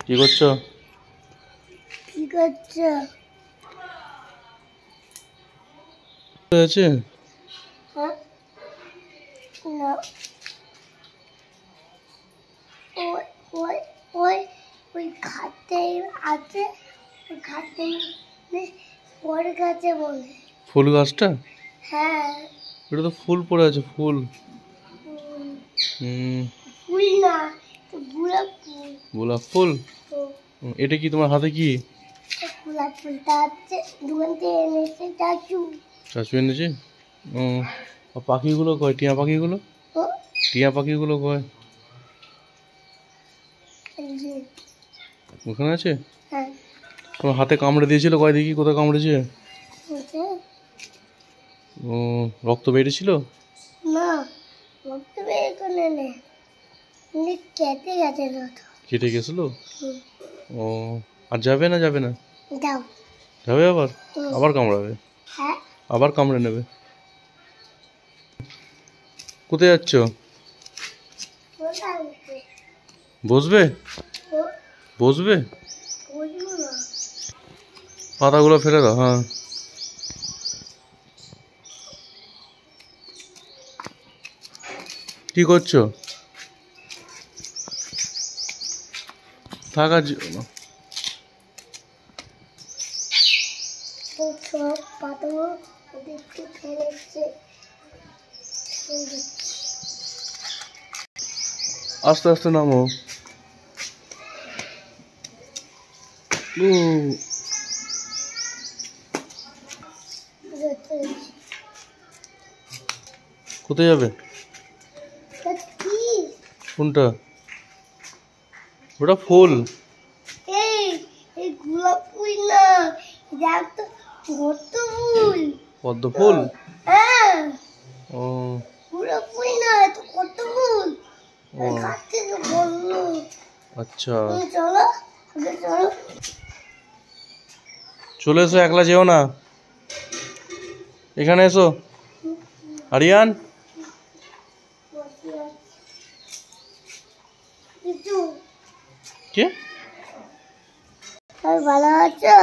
কি করছো? আছে ফুল গাছটা? হ্যাঁ, এটা তো ফুল পড়ে আছে। ফুল ফুল না, গোলাপ ফুল। গোলাপ ফুল? এটা কি তোমার হাতে? কি গোলাপ ফুলটা আছে দোকান থেকে এনেছে চাচু। চাচু এনেছে? ও, পাখিগুলো কয়? টিয়া পাখিগুলো? টিয়া পাখিগুলো কয়? ওখানে আছে? হ্যাঁ। তোমার হাতে কামড়ে দিয়েছিল? কয় দেখি কোথায় কামড়েছে? ও, রক্ত বেরিয়েছিল? না, রক্ত বের করে নেই, কেটে গেছে। কেটে গেছিল? ও, আর যাবে না? যাবে না? যাও। যাবে আবার? আবার কামড়াবে? হ্যাঁ, আবার কামড়ে নেবে। কোথায় যাচ্ছ? বসবে? বসবে? পাতাগুলো ফেলে দাও। হ্যাঁ, কি করছো? থাকা আস্তে আস্তে নামো। কোথায় যাবে? কোনটা? ওটা ফুল। গোলাপ ফুল না, পদ্ম ফুল। হ্যাঁ, ও, গোলাপ ফুল না, পদ্ম ফুল। আচ্ছা, চলো, চলে এসো। একলা যেও না, এখানে এসো। আরিয়ান, কে? ভালো আছো?